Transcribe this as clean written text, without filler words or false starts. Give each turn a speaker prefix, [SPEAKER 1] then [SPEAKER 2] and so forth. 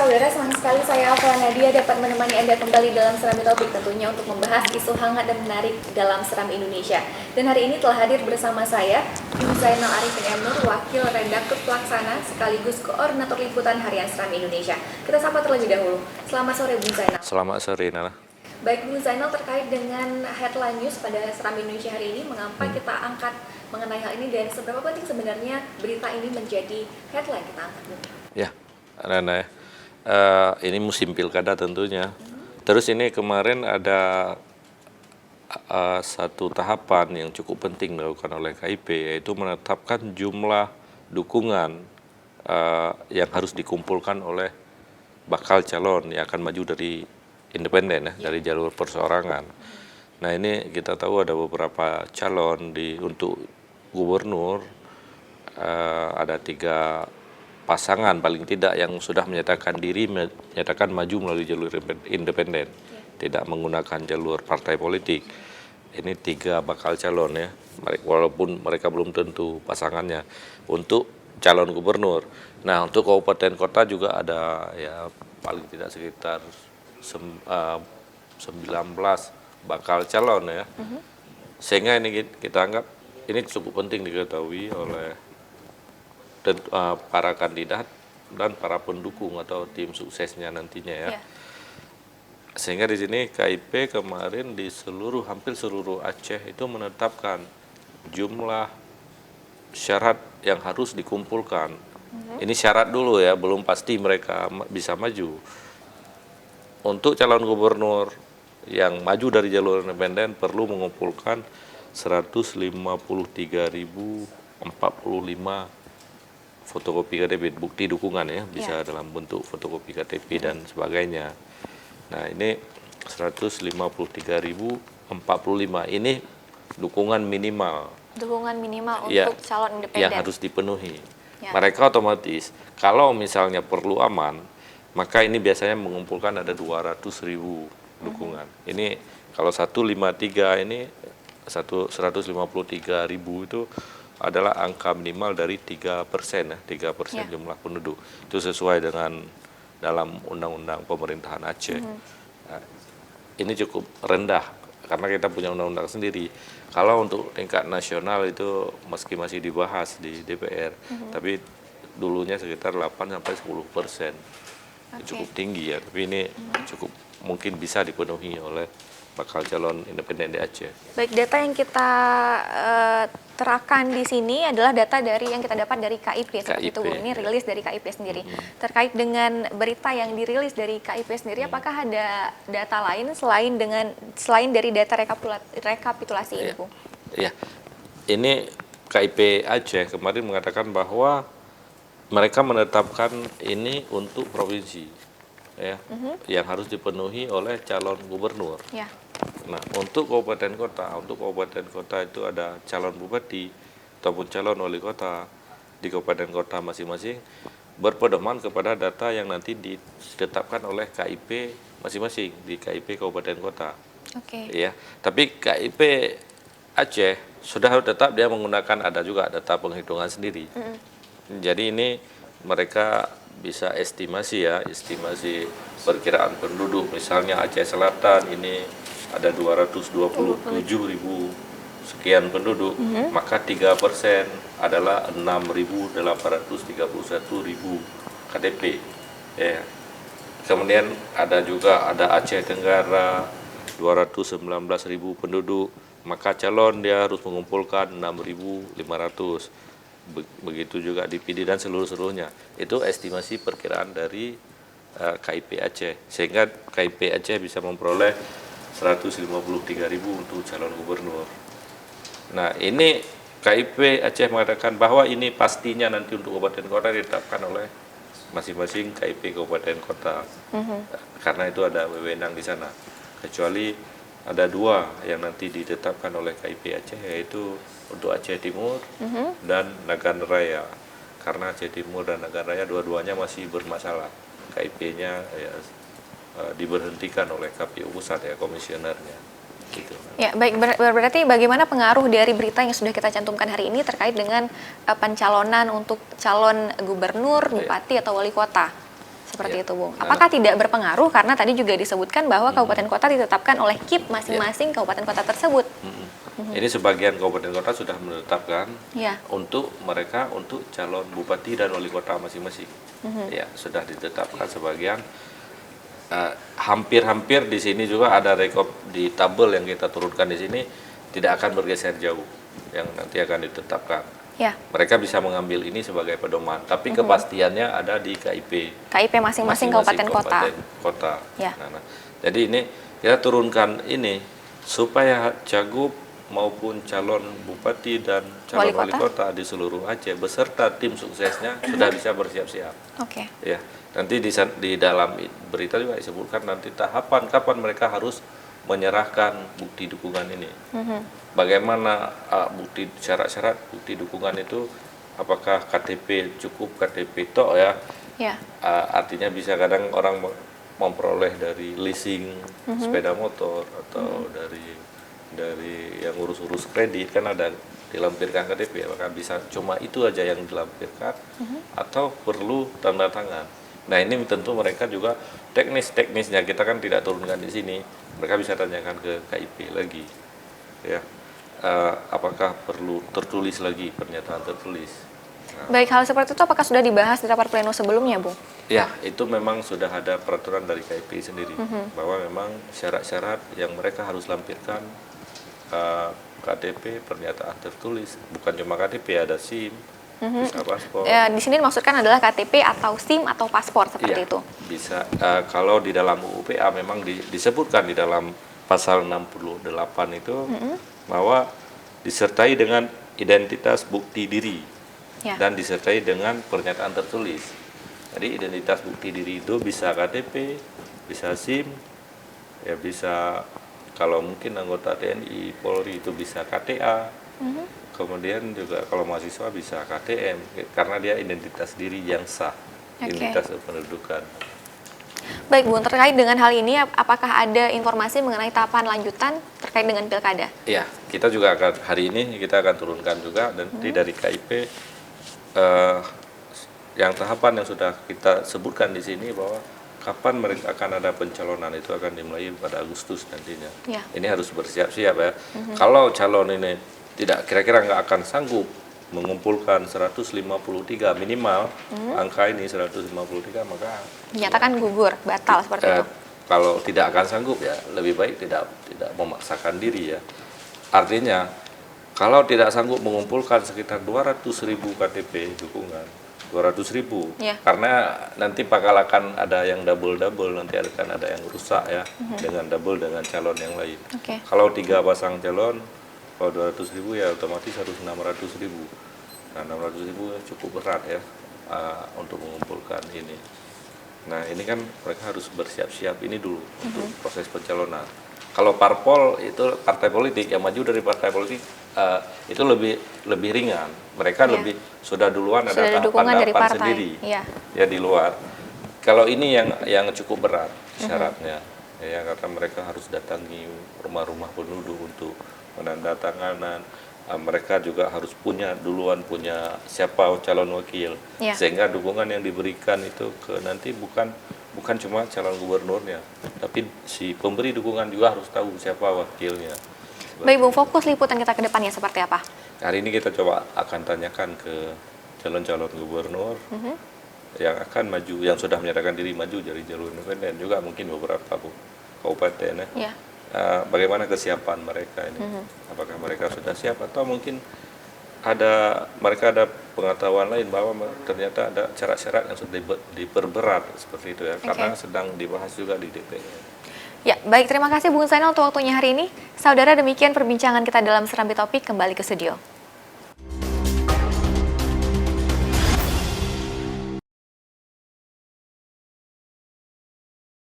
[SPEAKER 1] saudara, senang sekali saya Alfa Nadia dapat menemani Anda kembali dalam Serambi Topik, tentunya untuk membahas isu hangat dan menarik dalam Serambi Indonesia. Dan hari ini telah hadir bersama saya, Bung Zainal Arifin M. Nur, Wakil Redaktur Pelaksana sekaligus Koordinator Liputan Harian Serambi Indonesia. Kita sapa terlebih dahulu. Selamat sore Bung Zainal.
[SPEAKER 2] Selamat sore Nana.
[SPEAKER 1] Baik Bung Zainal, terkait dengan headline news pada Serambi Indonesia hari ini, mengapa kita angkat mengenai hal ini dan seberapa penting sebenarnya berita ini menjadi headline kita angkat?
[SPEAKER 2] Ya, Nana ya. Ini musim pilkada tentunya. Terus ini kemarin ada satu tahapan yang cukup penting dilakukan oleh KIP, yaitu menetapkan jumlah dukungan yang harus dikumpulkan oleh bakal calon yang akan maju dari independen ya, dari jalur perseorangan. Nah ini kita tahu ada beberapa calon untuk gubernur, ada 3 pasangan paling tidak yang sudah menyatakan maju melalui jalur independen, tidak menggunakan jalur partai politik. Ini 3 bakal calon ya, walaupun mereka belum tentu pasangannya untuk calon gubernur. Nah untuk kabupaten kota juga ada ya paling tidak sekitar 19 bakal calon ya. Sehingga ini kita anggap ini cukup penting diketahui oleh para kandidat dan para pendukung atau tim suksesnya nantinya ya. Sehingga di sini KIP kemarin di hampir seluruh Aceh itu menetapkan jumlah syarat yang harus dikumpulkan. Ini syarat dulu ya, belum pasti mereka bisa maju. Untuk calon gubernur yang maju dari jalur independen perlu mengumpulkan 153.045 fotokopi KTP, bukti dukungan ya, bisa dalam bentuk fotokopi KTP dan sebagainya. Nah ini 153.045 ini dukungan minimal. Dukungan minimal untuk calon independen. Yang harus dipenuhi. Mereka otomatis, kalau misalnya perlu aman, maka ini biasanya mengumpulkan ada 200.000 dukungan. Ini kalau 153 ini 153.000 itu adalah angka minimal dari 3% ya, 3% jumlah penduduk. Itu sesuai dengan dalam undang-undang pemerintahan Aceh. Nah, ini cukup rendah karena kita punya undang-undang sendiri. Kalau untuk tingkat nasional itu meski masih dibahas di DPR, tapi dulunya sekitar 8-10%. Cukup tinggi ya, tapi ini cukup mungkin bisa dipenuhi oleh bakal calon independen di Aceh.
[SPEAKER 1] Baik, data yang kita terakan di sini adalah data yang kita dapat dari KIP seperti itu. Ini rilis dari KIP sendiri. Terkait dengan berita yang dirilis dari KIP sendiri, apakah ada data lain selain dari data rekapitulasi ini, Bu?
[SPEAKER 2] Ya, ini KIP Aceh kemarin mengatakan bahwa mereka menetapkan ini untuk provinsi, ya, yang harus dipenuhi oleh calon gubernur. Nah, untuk kabupaten kota itu ada calon bupati ataupun calon wali kota di kabupaten kota masing-masing berpedoman kepada data yang nanti ditetapkan oleh KIP masing-masing di KIP kabupaten kota. Ya, tapi KIP Aceh sudah tetap dia menggunakan ada juga data penghitungan sendiri. Jadi ini mereka bisa estimasi perkiraan penduduk. Misalnya Aceh Selatan ini ada 227.000 sekian penduduk, maka 3% adalah 6.831.000 KTP. Ya. Kemudian ada Aceh Tenggara 219.000 penduduk, maka calon dia harus mengumpulkan 6.500. Begitu juga di PD dan seluruhnya. Itu estimasi perkiraan dari KIP Aceh, sehingga KIP Aceh bisa memperoleh 153.000 untuk calon gubernur. Nah ini KIP Aceh mengatakan bahwa ini pastinya nanti untuk kabupaten kota ditetapkan oleh masing-masing KIP kabupaten kota, karena itu ada wewenang di sana. Kecuali ada 2 yang nanti ditetapkan oleh KIP Aceh, yaitu untuk Aceh Timur dan Nagan Raya. Karena Aceh Timur dan Nagan Raya dua-duanya masih bermasalah. KIP-nya ya diberhentikan oleh KPU pusat ya, komisionernya. Gitu.
[SPEAKER 1] Ya, baik, berarti bagaimana pengaruh dari berita yang sudah kita cantumkan hari ini terkait dengan pencalonan untuk calon gubernur, bupati atau wali kota seperti
[SPEAKER 2] Ya.
[SPEAKER 1] itu, Bung. Apakah tidak berpengaruh karena tadi juga disebutkan bahwa kabupaten kota ditetapkan oleh KIP masing-masing kabupaten kota tersebut?
[SPEAKER 2] Ini sebagian kabupaten kota sudah menetapkan
[SPEAKER 1] Ya.
[SPEAKER 2] untuk mereka untuk calon bupati dan wali kota masing-masing. Ya, sudah ditetapkan sebagian. Hampir-hampir di sini juga ada rekop di tabel yang kita turunkan di sini tidak akan bergeser jauh yang nanti akan ditetapkan.
[SPEAKER 1] Ya.
[SPEAKER 2] Mereka bisa mengambil ini sebagai pedoman, tapi kepastiannya ada di KIP.
[SPEAKER 1] KIP masing-masing kabupaten
[SPEAKER 2] kota.
[SPEAKER 1] Ya.
[SPEAKER 2] Nah, jadi ini kita turunkan ini supaya cagup maupun calon bupati dan calon wali kota di seluruh Aceh beserta tim suksesnya sudah bisa bersiap-siap.
[SPEAKER 1] Oke.
[SPEAKER 2] Ya, nanti di dalam berita juga disebutkan nanti tahapan kapan mereka harus menyerahkan bukti dukungan ini. Bagaimana bukti syarat-syarat bukti dukungan itu, apakah KTP cukup KTP tok ya?
[SPEAKER 1] Ya.
[SPEAKER 2] Artinya bisa kadang orang memperoleh dari leasing sepeda motor atau dari yang urus-urus kredit kan ada dilampirkan KTP, apakah bisa cuma itu aja yang dilampirkan atau perlu tanda tangan. Nah ini tentu mereka juga teknisnya kita kan tidak turunkan di sini, mereka bisa tanyakan ke KIP lagi ya, apakah perlu tertulis lagi pernyataan tertulis.
[SPEAKER 1] Baik, hal seperti itu apakah sudah dibahas di rapat pleno sebelumnya, Bung?
[SPEAKER 2] Ya, itu memang sudah ada peraturan dari KIP sendiri bahwa memang syarat-syarat yang mereka harus lampirkan KTP, pernyataan tertulis, bukan cuma KTP, ada SIM, bisa paspor.
[SPEAKER 1] Ya, di sini dimaksudkan adalah KTP atau SIM atau paspor seperti
[SPEAKER 2] Ya,
[SPEAKER 1] itu.
[SPEAKER 2] bisa. Kalau di dalam UU-PA memang disebutkan di dalam pasal 68 itu bahwa disertai dengan identitas bukti diri
[SPEAKER 1] Ya.
[SPEAKER 2] dan disertai dengan pernyataan tertulis. Jadi identitas bukti diri itu bisa KTP, bisa SIM, ya bisa kalau mungkin anggota TNI, Polri itu bisa KTA, kemudian juga kalau mahasiswa bisa KTM, karena dia identitas diri yang sah, identitas kependudukan.
[SPEAKER 1] Baik, Bung, terkait dengan hal ini, apakah ada informasi mengenai tahapan lanjutan terkait dengan pilkada?
[SPEAKER 2] Iya, kita juga akan hari ini kita akan turunkan juga nanti dari KIP yang tahapan yang sudah kita sebutkan di sini bahwa kapan mereka akan ada pencalonan itu akan dimulai pada Agustus nantinya.
[SPEAKER 1] Ya.
[SPEAKER 2] Ini harus bersiap-siap ya. Kalau calon ini tidak kira-kira nggak akan sanggup mengumpulkan 153 minimal angka ini 153 maka
[SPEAKER 1] Dinyatakan gugur, batal seperti itu.
[SPEAKER 2] kalau tidak akan sanggup ya lebih baik tidak memaksakan diri ya. Artinya kalau tidak sanggup mengumpulkan sekitar 200.000 KTP dukungan 200.000
[SPEAKER 1] Ya.
[SPEAKER 2] karena nanti bakal akan ada yang double nanti akan ada yang rusak ya dengan double dengan calon yang lain.
[SPEAKER 1] Oke.
[SPEAKER 2] Kalau 3 pasang calon kalau 200.000 ya otomatis harus 600.000. Nah 600.000 cukup berat ya untuk mengumpulkan ini. Nah ini kan mereka harus bersiap-siap ini dulu untuk proses pencalonan. Kalau parpol itu partai politik yang maju dari partai politik itu lebih ringan. Mereka lebih sudah duluan ada tahapan sendiri ya di luar. Kalau ini yang cukup berat syaratnya ya karena mereka harus datangi rumah-rumah penduduk untuk menandatanganan. Mereka juga harus punya siapa calon wakil sehingga dukungan yang diberikan itu ke nanti bukan cuma calon gubernurnya, tapi si pemberi dukungan juga harus tahu siapa wakilnya.
[SPEAKER 1] Baik, Bung, fokus liputan kita ke depannya seperti apa?
[SPEAKER 2] Hari ini kita coba akan tanyakan ke calon-calon gubernur yang akan maju, yang sudah menyatakan diri maju dari jalur independen, juga mungkin beberapa kabupaten ya. Bagaimana kesiapan mereka ini? Apakah mereka sudah siap atau mungkin mereka ada pengetahuan lain bahwa ternyata ada syarat-syarat yang sudah diperberat seperti itu ya, karena sedang dibahas juga di DPR.
[SPEAKER 1] Ya, baik, terima kasih Bung Zainal untuk waktunya hari ini. Saudara, demikian perbincangan kita dalam Serambi Topik, kembali ke studio.